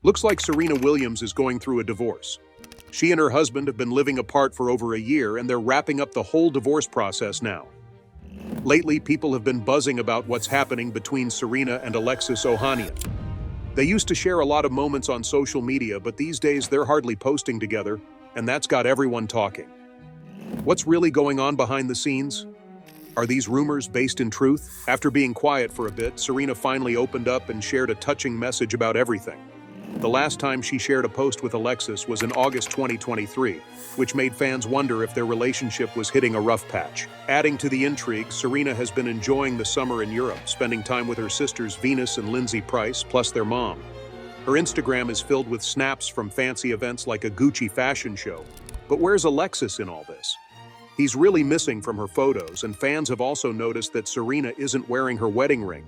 Looks like Serena Williams is going through a divorce. She and her husband have been living apart for over a year, and they're wrapping up the whole divorce process now. Lately, people have been buzzing about what's happening between Serena and Alexis Ohanian. They used to share a lot of moments on social media, but these days they're hardly posting together, and that's got everyone talking. What's really going on behind the scenes? Are these rumors based in truth? After being quiet for a bit, Serena finally opened up and shared a touching message about everything. The last time she shared a post with Alexis was in August 2023, which made fans wonder if their relationship was hitting a rough patch. Adding to the intrigue, Serena has been enjoying the summer in Europe, spending time with her sisters Venus and Lindsay Price, plus their mom. Her Instagram is filled with snaps from fancy events like a Gucci fashion show. But where's Alexis in all this? He's really missing from her photos, and fans have also noticed that Serena isn't wearing her wedding ring.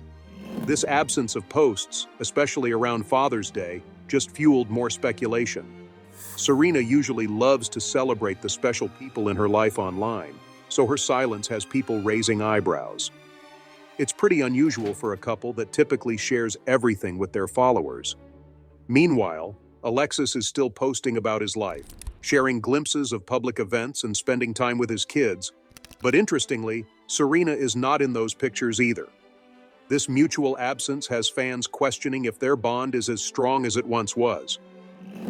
This absence of posts, especially around Father's Day, just fueled more speculation. Serena usually loves to celebrate the special people in her life online, so her silence has people raising eyebrows. It's pretty unusual for a couple that typically shares everything with their followers. Meanwhile, Alexis is still posting about his life, sharing glimpses of public events and spending time with his kids. But interestingly, Serena is not in those pictures either. This mutual absence has fans questioning if their bond is as strong as it once was.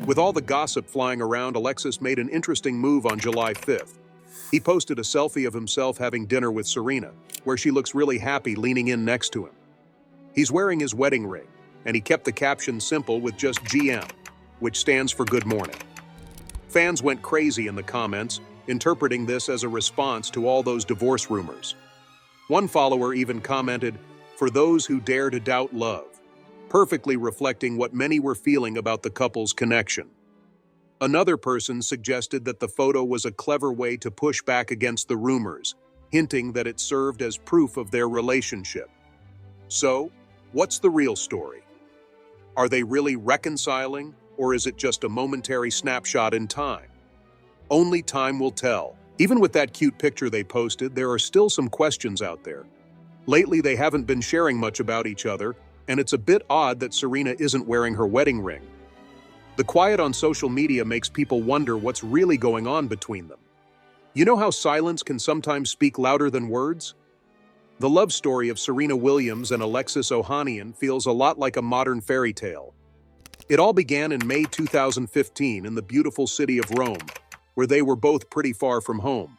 With all the gossip flying around, Alexis made an interesting move on July 5th. He posted a selfie of himself having dinner with Serena, where she looks really happy leaning in next to him. He's wearing his wedding ring, and he kept the caption simple with just GM, which stands for Good Morning. Fans went crazy in the comments, interpreting this as a response to all those divorce rumors. One follower even commented, "For those who dare to doubt love," perfectly reflecting what many were feeling about the couple's connection. Another person suggested that the photo was a clever way to push back against the rumors, hinting that it served as proof of their relationship. So, what's the real story? Are they really reconciling, or is it just a momentary snapshot in time? Only time will tell. Even with that cute picture they posted, there are still some questions out there. Lately, they haven't been sharing much about each other, and it's a bit odd that Serena isn't wearing her wedding ring. The quiet on social media makes people wonder what's really going on between them. You know how silence can sometimes speak louder than words? The love story of Serena Williams and Alexis Ohanian feels a lot like a modern fairy tale. It all began in May 2015 in the beautiful city of Rome, where they were both pretty far from home.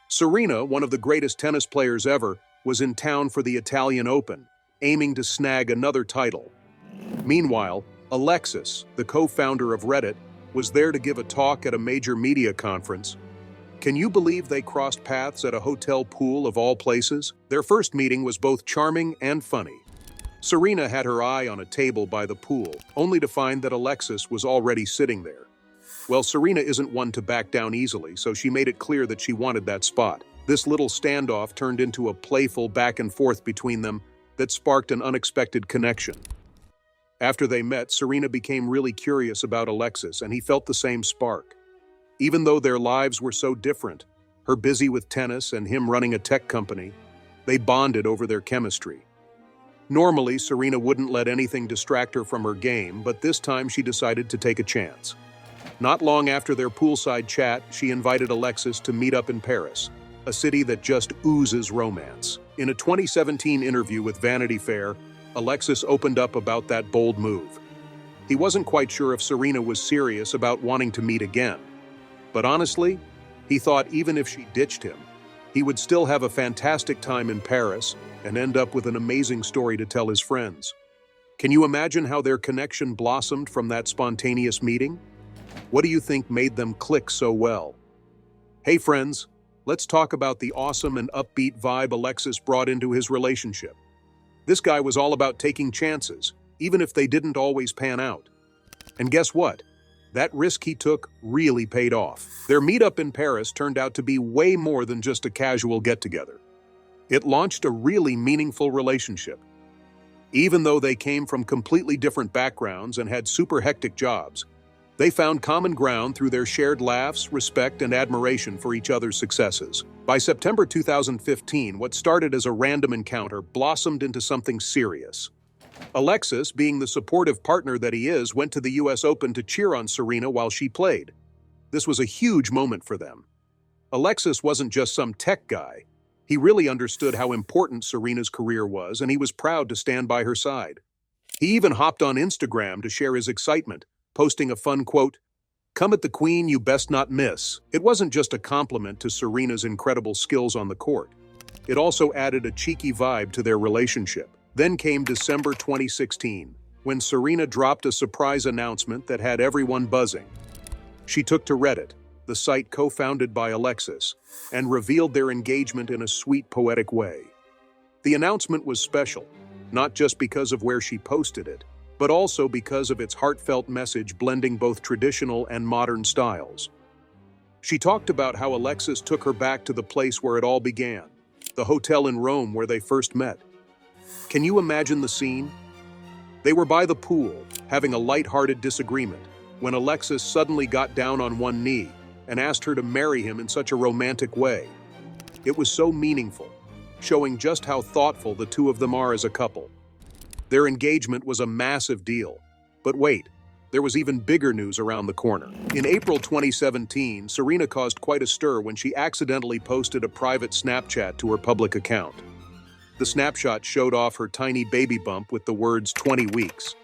Serena, one of the greatest tennis players ever, was in town for the Italian Open, aiming to snag another title. Meanwhile, Alexis, the co-founder of Reddit, was there to give a talk at a major media conference. Can you believe they crossed paths at a hotel pool of all places? Their first meeting was both charming and funny. Serena had her eye on a table by the pool, only to find that Alexis was already sitting there. Well, Serena isn't one to back down easily, so she made it clear that she wanted that spot. This little standoff turned into a playful back and forth between them that sparked an unexpected connection. After they met, Serena became really curious about Alexis, and he felt the same spark. Even though their lives were so different, her busy with tennis and him running a tech company, they bonded over their chemistry. Normally, Serena wouldn't let anything distract her from her game, but this time she decided to take a chance. Not long after their poolside chat, she invited Alexis to meet up in Paris, a city that just oozes romance. In a 2017 interview with Vanity Fair, Alexis opened up about that bold move. He wasn't quite sure if Serena was serious about wanting to meet again. But honestly, he thought even if she ditched him, he would still have a fantastic time in Paris and end up with an amazing story to tell his friends. Can you imagine how their connection blossomed from that spontaneous meeting? What do you think made them click so well? Hey friends, let's talk about the awesome and upbeat vibe Alexis brought into his relationship. This guy was all about taking chances, even if they didn't always pan out. And guess what? That risk he took really paid off. Their meetup in Paris turned out to be way more than just a casual get-together. It launched a really meaningful relationship. Even though they came from completely different backgrounds and had super hectic jobs, they found common ground through their shared laughs, respect, and admiration for each other's successes. By September 2015, what started as a random encounter blossomed into something serious. Alexis, being the supportive partner that he is, went to the US Open to cheer on Serena while she played. This was a huge moment for them. Alexis wasn't just some tech guy. He really understood how important Serena's career was, and he was proud to stand by her side. He even hopped on Instagram to share his excitement, posting a fun quote, "Come at the Queen, you best not miss." It wasn't just a compliment to Serena's incredible skills on the court. It also added a cheeky vibe to their relationship. Then came December 2016, when Serena dropped a surprise announcement that had everyone buzzing. She took to Reddit, the site co-founded by Alexis, and revealed their engagement in a sweet, poetic way. The announcement was special, not just because of where she posted it, but also because of its heartfelt message blending both traditional and modern styles. She talked about how Alexis took her back to the place where it all began, the hotel in Rome where they first met. Can you imagine the scene? They were by the pool, having a light-hearted disagreement, when Alexis suddenly got down on one knee and asked her to marry him in such a romantic way. It was so meaningful, showing just how thoughtful the two of them are as a couple. Their engagement was a massive deal. But wait, there was even bigger news around the corner. In April 2017, Serena caused quite a stir when she accidentally posted a private Snapchat to her public account. The snapshot showed off her tiny baby bump with the words 20 weeks,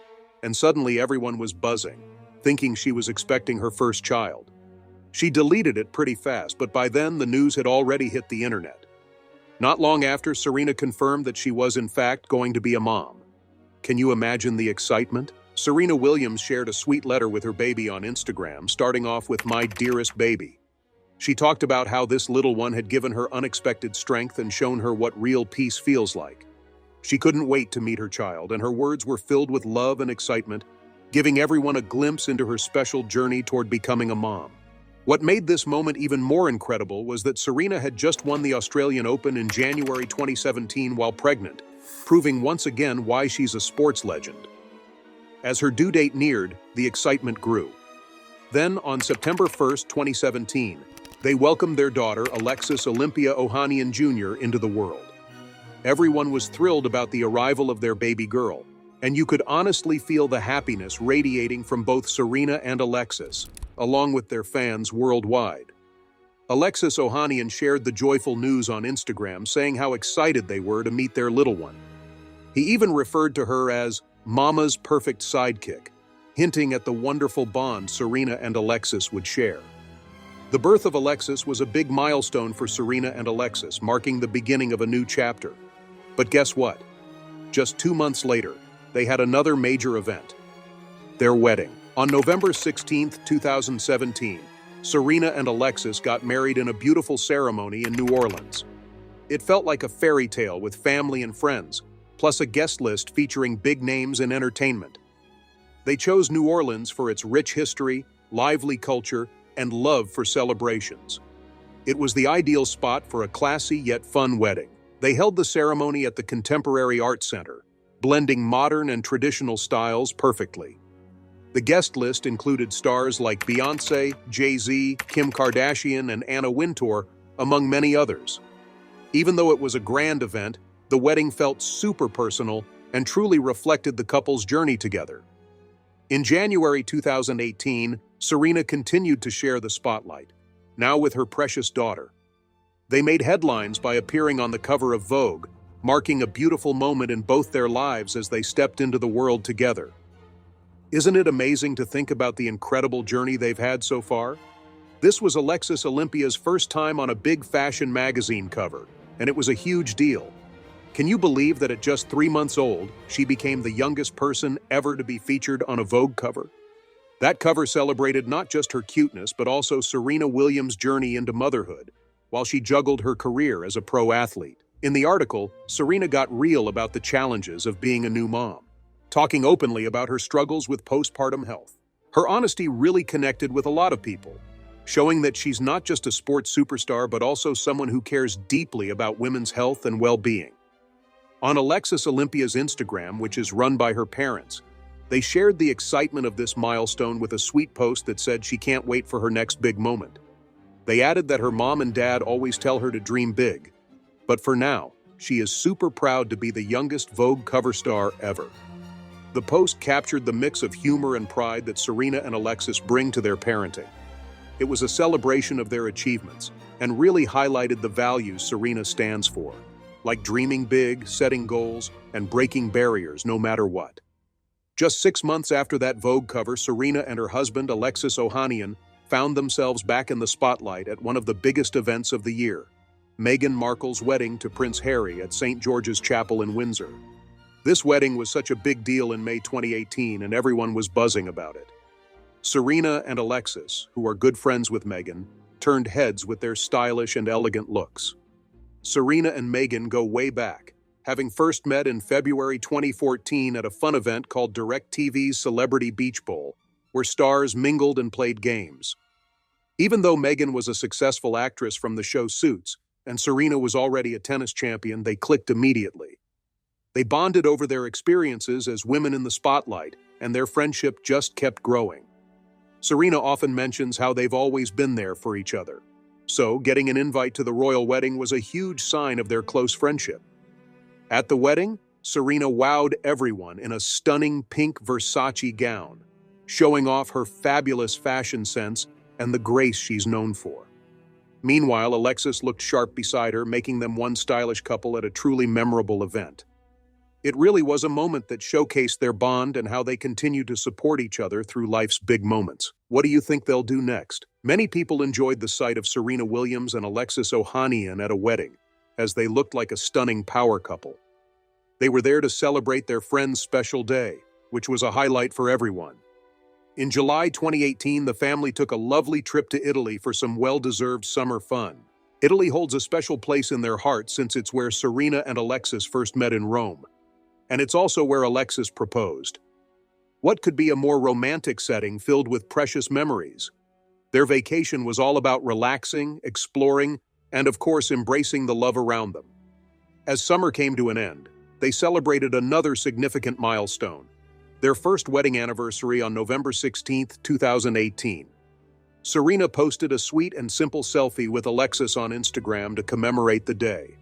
and suddenly everyone was buzzing, thinking she was expecting her first child. She deleted it pretty fast, but by then the news had already hit the internet. Not long after, Serena confirmed that she was in fact going to be a mom. Can you imagine the excitement? Serena Williams shared a sweet letter with her baby on Instagram, starting off with "My dearest baby." She talked about how this little one had given her unexpected strength and shown her what real peace feels like. She couldn't wait to meet her child, and her words were filled with love and excitement, giving everyone a glimpse into her special journey toward becoming a mom. What made this moment even more incredible was that Serena had just won the Australian Open in January 2017 while pregnant, proving once again why she's a sports legend. As her due date neared, the excitement grew. Then, on September 1st, 2017, they welcomed their daughter, Alexis Olympia Ohanian Jr., into the world. Everyone was thrilled about the arrival of their baby girl, and you could honestly feel the happiness radiating from both Serena and Alexis, along with their fans worldwide. Alexis Ohanian shared the joyful news on Instagram, saying how excited they were to meet their little one. He even referred to her as "Mama's perfect sidekick," hinting at the wonderful bond Serena and Alexis would share. The birth of Alexis was a big milestone for Serena and Alexis, marking the beginning of a new chapter. But guess what? Just 2 months later, they had another major event: their wedding. On November 16, 2017, Serena and Alexis got married in a beautiful ceremony in New Orleans. It felt like a fairy tale with family and friends, plus a guest list featuring big names in entertainment. They chose New Orleans for its rich history, lively culture, and love for celebrations. It was the ideal spot for a classy yet fun wedding. They held the ceremony at the Contemporary Art Center, blending modern and traditional styles perfectly. The guest list included stars like Beyoncé, Jay-Z, Kim Kardashian, and Anna Wintour, among many others. Even though it was a grand event, the wedding felt super personal and truly reflected the couple's journey together. In January 2018, Serena continued to share the spotlight, now with her precious daughter. They made headlines by appearing on the cover of Vogue, marking a beautiful moment in both their lives as they stepped into the world together. Isn't it amazing to think about the incredible journey they've had so far? This was Alexis Olympia's first time on a big fashion magazine cover, and it was a huge deal. Can you believe that at just 3 months old, she became the youngest person ever to be featured on a Vogue cover? That cover celebrated not just her cuteness, but also Serena Williams' journey into motherhood, while she juggled her career as a pro athlete. In the article, Serena got real about the challenges of being a new mom, talking openly about her struggles with postpartum health. Her honesty really connected with a lot of people, showing that she's not just a sports superstar, but also someone who cares deeply about women's health and well-being. On Alexis Olympia's Instagram, which is run by her parents, they shared the excitement of this milestone with a sweet post that said she can't wait for her next big moment. They added that her mom and dad always tell her to dream big, but for now, she is super proud to be the youngest Vogue cover star ever. The post captured the mix of humor and pride that Serena and Alexis bring to their parenting. It was a celebration of their achievements and really highlighted the values Serena stands for, like dreaming big, setting goals, and breaking barriers no matter what. Just 6 months after that Vogue cover, Serena and her husband, Alexis Ohanian, found themselves back in the spotlight at one of the biggest events of the year, Meghan Markle's wedding to Prince Harry at St. George's Chapel in Windsor. This wedding was such a big deal in May 2018, and everyone was buzzing about it. Serena and Alexis, who are good friends with Meghan, turned heads with their stylish and elegant looks. Serena and Meghan go way back, having first met in February 2014 at a fun event called DirecTV's Celebrity Beach Bowl, where stars mingled and played games. Even though Meghan was a successful actress from the show Suits, and Serena was already a tennis champion, they clicked immediately. They bonded over their experiences as women in the spotlight, and their friendship just kept growing. Serena often mentions how they've always been there for each other. So, getting an invite to the royal wedding was a huge sign of their close friendship. At the wedding, Serena wowed everyone in a stunning pink Versace gown, showing off her fabulous fashion sense and the grace she's known for. Meanwhile, Alexis looked sharp beside her, making them one stylish couple at a truly memorable event. It really was a moment that showcased their bond and how they continue to support each other through life's big moments. What do you think they'll do next? Many people enjoyed the sight of Serena Williams and Alexis Ohanian at a wedding, as they looked like a stunning power couple. They were there to celebrate their friend's special day, which was a highlight for everyone. In July 2018, the family took a lovely trip to Italy for some well-deserved summer fun. Italy holds a special place in their hearts since it's where Serena and Alexis first met in Rome. And it's also where Alexis proposed. What could be a more romantic setting filled with precious memories? Their vacation was all about relaxing, exploring, and of course embracing the love around them. As summer came to an end, they celebrated another significant milestone, their first wedding anniversary on November 16, 2018. Serena posted a sweet and simple selfie with Alexis on Instagram to commemorate the day.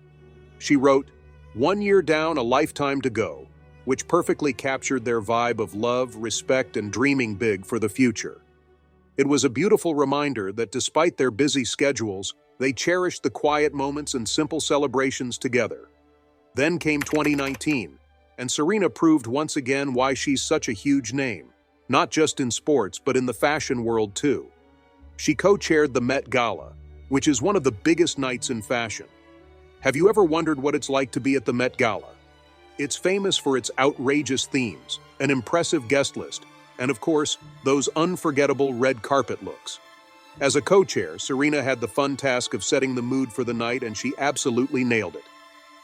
She wrote, "1 year down, a lifetime to go," which perfectly captured their vibe of love, respect, and dreaming big for the future. It was a beautiful reminder that despite their busy schedules, they cherished the quiet moments and simple celebrations together. Then came 2019, and Serena proved once again why she's such a huge name, not just in sports but in the fashion world too. She co-chaired the Met Gala, which is one of the biggest nights in fashion. Have you ever wondered what it's like to be at the Met Gala? It's famous for its outrageous themes, an impressive guest list, and of course, those unforgettable red carpet looks. As a co-chair, Serena had the fun task of setting the mood for the night, and she absolutely nailed it.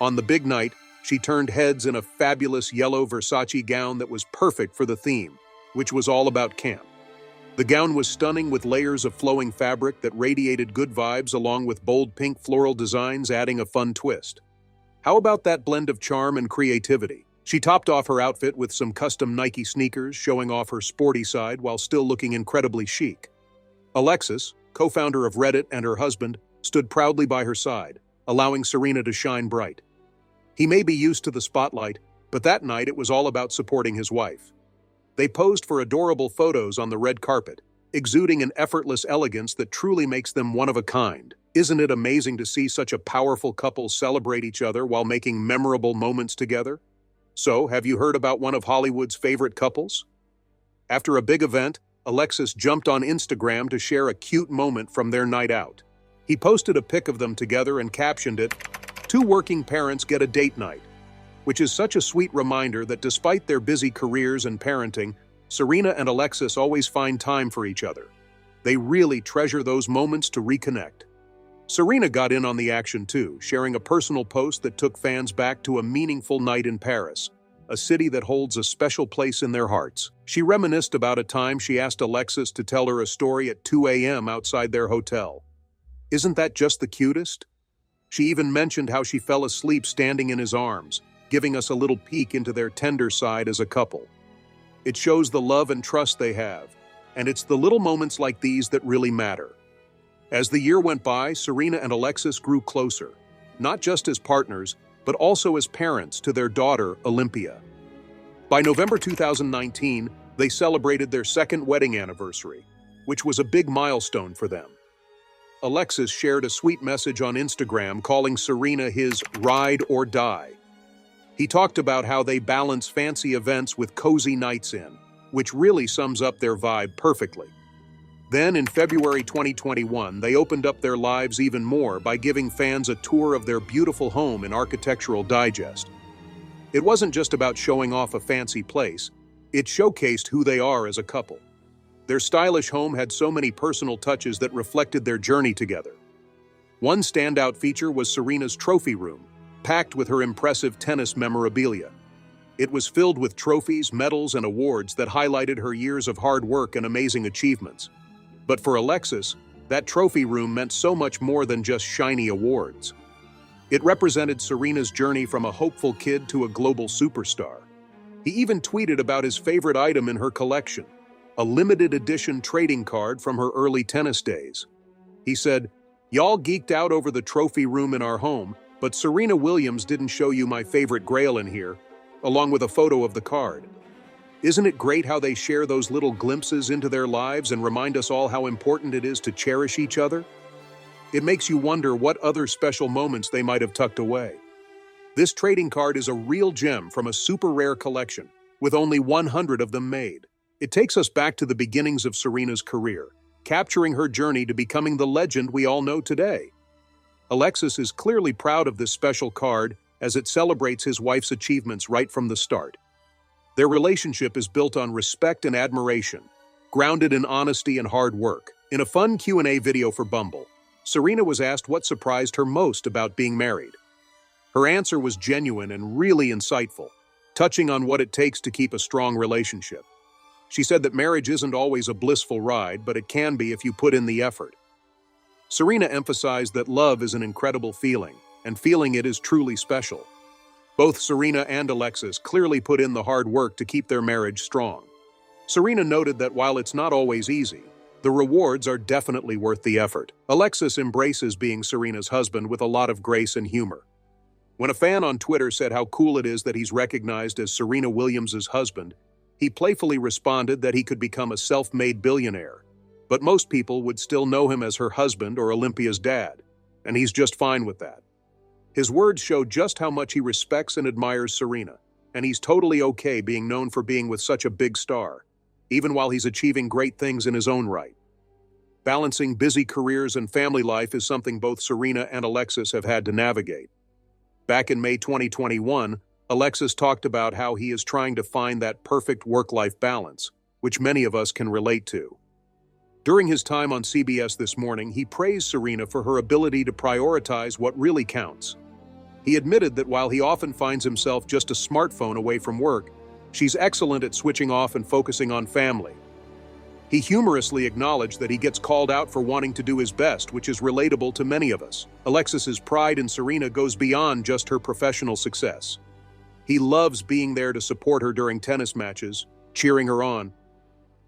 On the big night, she turned heads in a fabulous yellow Versace gown that was perfect for the theme, which was all about camp. The gown was stunning with layers of flowing fabric that radiated good vibes along with bold pink floral designs adding a fun twist. How about that blend of charm and creativity? She topped off her outfit with some custom Nike sneakers, showing off her sporty side while still looking incredibly chic. Alexis, co-founder of Reddit, and her husband stood proudly by her side, allowing Serena to shine bright. He may be used to the spotlight, but that night it was all about supporting his wife. They posed for adorable photos on the red carpet, exuding an effortless elegance that truly makes them one of a kind. Isn't it amazing to see such a powerful couple celebrate each other while making memorable moments together? So, have you heard about one of Hollywood's favorite couples? After a big event, Alexis jumped on Instagram to share a cute moment from their night out. He posted a pic of them together and captioned it, "Two working parents get a date night," which is such a sweet reminder that despite their busy careers and parenting, Serena and Alexis always find time for each other. They really treasure those moments to reconnect. Serena got in on the action too, sharing a personal post that took fans back to a meaningful night in Paris, a city that holds a special place in their hearts. She reminisced about a time she asked Alexis to tell her a story at 2 a.m. outside their hotel. Isn't that just the cutest? She even mentioned how she fell asleep standing in his arms, giving us a little peek into their tender side as a couple. It shows the love and trust they have, and it's the little moments like these that really matter. As the year went by, Serena and Alexis grew closer, not just as partners, but also as parents to their daughter, Olympia. By November 2019, they celebrated their second wedding anniversary, which was a big milestone for them. Alexis shared a sweet message on Instagram calling Serena his ride or die. He talked about how they balance fancy events with cozy nights in, which really sums up their vibe perfectly. Then, in February 2021, they opened up their lives even more by giving fans a tour of their beautiful home in Architectural Digest. It wasn't just about showing off a fancy place, it showcased who they are as a couple. Their stylish home had so many personal touches that reflected their journey together. One standout feature was Serena's trophy room, packed with her impressive tennis memorabilia. It was filled with trophies, medals, and awards that highlighted her years of hard work and amazing achievements. But for Alexis, that trophy room meant so much more than just shiny awards. It represented Serena's journey from a hopeful kid to a global superstar. He even tweeted about his favorite item in her collection, a limited edition trading card from her early tennis days. He said, "Y'all geeked out over the trophy room in our home, but Serena Williams didn't show you my favorite grail in here," along with a photo of the card. Isn't it great how they share those little glimpses into their lives and remind us all how important it is to cherish each other? It makes you wonder what other special moments they might have tucked away. This trading card is a real gem from a super rare collection, with only 100 of them made. It takes us back to the beginnings of Serena's career, capturing her journey to becoming the legend we all know today. Alexis is clearly proud of this special card as it celebrates his wife's achievements right from the start. Their relationship is built on respect and admiration, grounded in honesty and hard work. In a fun Q&A video for Bumble, Serena was asked what surprised her most about being married. Her answer was genuine and really insightful, touching on what it takes to keep a strong relationship. She said that marriage isn't always a blissful ride, but it can be if you put in the effort. Serena emphasized that love is an incredible feeling, and feeling it is truly special. Both Serena and Alexis clearly put in the hard work to keep their marriage strong. Serena noted that while it's not always easy, the rewards are definitely worth the effort. Alexis embraces being Serena's husband with a lot of grace and humor. When a fan on Twitter said how cool it is that he's recognized as Serena Williams' husband, he playfully responded that he could become a self-made billionaire. But most people would still know him as her husband or Olympia's dad, and he's just fine with that. His words show just how much he respects and admires Serena, and he's totally okay being known for being with such a big star, even while he's achieving great things in his own right. Balancing busy careers and family life is something both Serena and Alexis have had to navigate. Back in May 2021, Alexis talked about how he is trying to find that perfect work-life balance, which many of us can relate to. During his time on CBS This Morning, he praised Serena for her ability to prioritize what really counts. He admitted that while he often finds himself just a smartphone away from work, she's excellent at switching off and focusing on family. He humorously acknowledged that he gets called out for wanting to do his best, which is relatable to many of us. Alexis's pride in Serena goes beyond just her professional success. He loves being there to support her during tennis matches, cheering her on.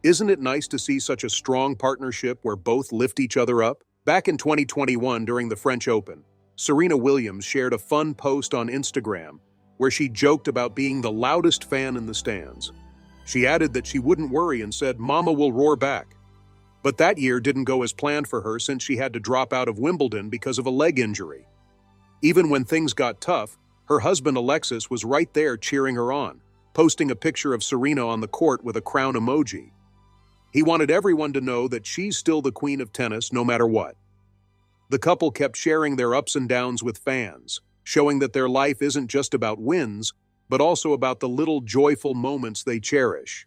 Isn't it nice to see such a strong partnership where both lift each other up? Back in 2021 during the French Open, Serena Williams shared a fun post on Instagram where she joked about being the loudest fan in the stands. She added that she wouldn't worry and said, "Mama will roar back." But that year didn't go as planned for her since she had to drop out of Wimbledon because of a leg injury. Even when things got tough, her husband Alexis was right there cheering her on, posting a picture of Serena on the court with a crown emoji. He wanted everyone to know that she's still the queen of tennis no matter what. The couple kept sharing their ups and downs with fans, showing that their life isn't just about wins, but also about the little joyful moments they cherish.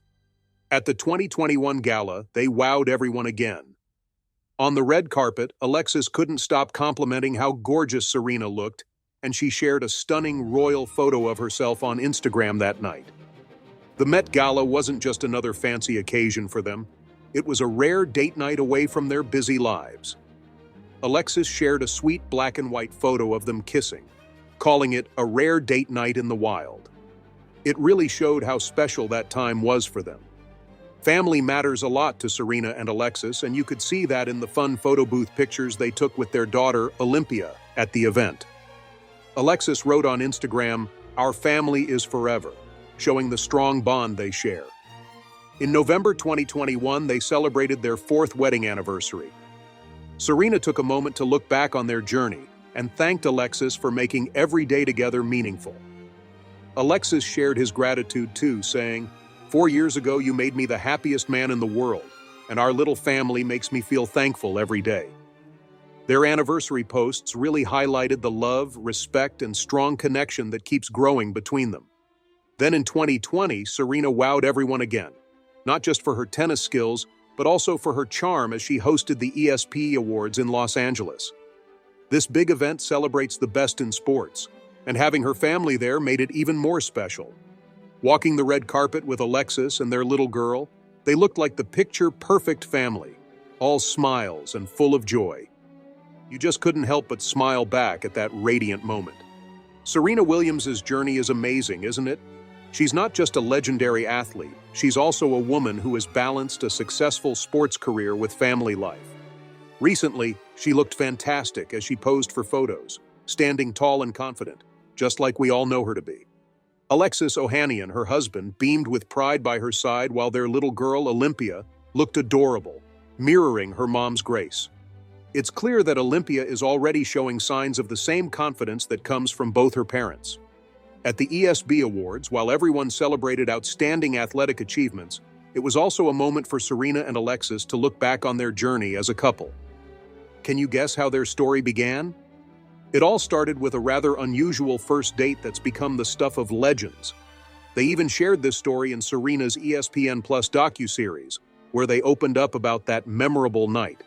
At the 2021 Gala, they wowed everyone again. On the red carpet, Alexis couldn't stop complimenting how gorgeous Serena looked, and she shared a stunning royal photo of herself on Instagram that night. The Met Gala wasn't just another fancy occasion for them. It was a rare date night away from their busy lives. Alexis shared a sweet black and white photo of them kissing, calling it a rare date night in the wild. It really showed how special that time was for them. Family matters a lot to Serena and Alexis, and you could see that in the fun photo booth pictures they took with their daughter, Olympia, at the event. Alexis wrote on Instagram, "Our family is forever," showing the strong bond they share. In November 2021, they celebrated their 4th wedding anniversary. Serena took a moment to look back on their journey and thanked Alexis for making every day together meaningful. Alexis shared his gratitude too, saying, "4 years ago you made me the happiest man in the world, and our little family makes me feel thankful every day." Their anniversary posts really highlighted the love, respect, and strong connection that keeps growing between them. Then in 2020, Serena wowed everyone again, not just for her tennis skills, but also for her charm as she hosted the ESPY Awards in Los Angeles. This big event celebrates the best in sports, and having her family there made it even more special. Walking the red carpet with Alexis and their little girl, they looked like the picture-perfect family, all smiles and full of joy. You just couldn't help but smile back at that radiant moment. Serena Williams' journey is amazing, isn't it? She's not just a legendary athlete, she's also a woman who has balanced a successful sports career with family life. Recently, she looked fantastic as she posed for photos, standing tall and confident, just like we all know her to be. Alexis Ohanian, her husband, beamed with pride by her side while their little girl, Olympia, looked adorable, mirroring her mom's grace. It's clear that Olympia is already showing signs of the same confidence that comes from both her parents. At the ESPY Awards, while everyone celebrated outstanding athletic achievements, it was also a moment for Serena and Alexis to look back on their journey as a couple. Can you guess how their story began? It all started with a rather unusual first date that's become the stuff of legends. They even shared this story in Serena's ESPN Plus docuseries, where they opened up about that memorable night.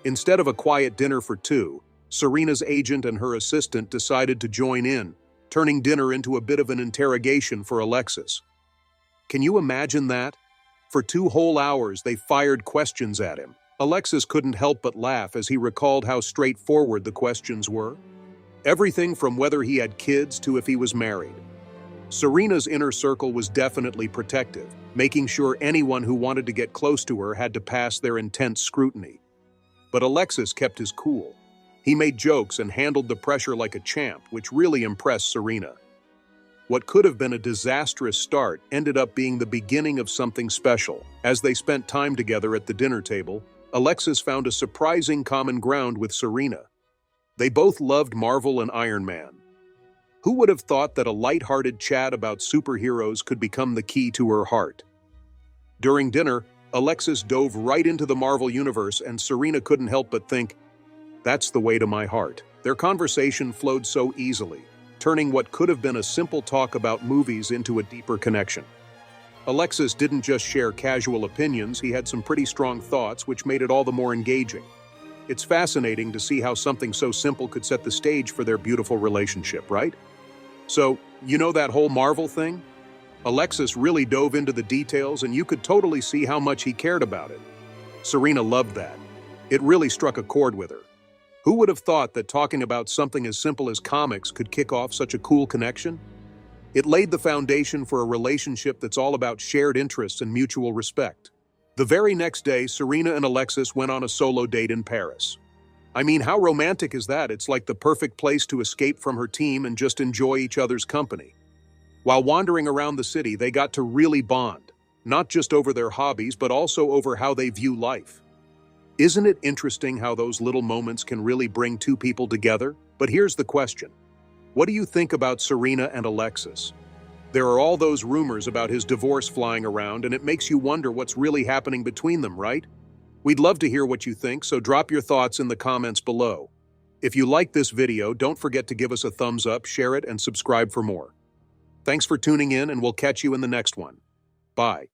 Instead of a quiet dinner for two, Serena's agent and her assistant decided to join in, turning dinner into a bit of an interrogation for Alexis. Can you imagine that? For 2 whole hours, they fired questions at him. Alexis couldn't help but laugh as he recalled how straightforward the questions were. Everything from whether he had kids to if he was married. Serena's inner circle was definitely protective, making sure anyone who wanted to get close to her had to pass their intense scrutiny. But Alexis kept his cool. He made jokes and handled the pressure like a champ, which really impressed Serena. What could have been a disastrous start ended up being the beginning of something special. As they spent time together at the dinner table, Alexis found a surprising common ground with Serena. They both loved Marvel and Iron Man. Who would have thought that a light-hearted chat about superheroes could become the key to her heart? During dinner, Alexis dove right into the Marvel universe, and Serena couldn't help but think, "That's the way to my heart." Their conversation flowed so easily, turning what could have been a simple talk about movies into a deeper connection. Alexis didn't just share casual opinions, he had some pretty strong thoughts, which made it all the more engaging. It's fascinating to see how something so simple could set the stage for their beautiful relationship, right? So, you know that whole Marvel thing? Alexis really dove into the details, and you could totally see how much he cared about it. Serena loved that. It really struck a chord with her. Who would have thought that talking about something as simple as comics could kick off such a cool connection? It laid the foundation for a relationship that's all about shared interests and mutual respect. The very next day, Serena and Alexis went on a solo date in Paris. I mean, how romantic is that? It's like the perfect place to escape from her team and just enjoy each other's company. While wandering around the city, they got to really bond, not just over their hobbies, but also over how they view life. Isn't it interesting how those little moments can really bring two people together? But here's the question. What do you think about Serena and Alexis? There are all those rumors about his divorce flying around, and it makes you wonder what's really happening between them, right? We'd love to hear what you think, so drop your thoughts in the comments below. If you like this video, don't forget to give us a thumbs up, share it, and subscribe for more. Thanks for tuning in, and we'll catch you in the next one. Bye.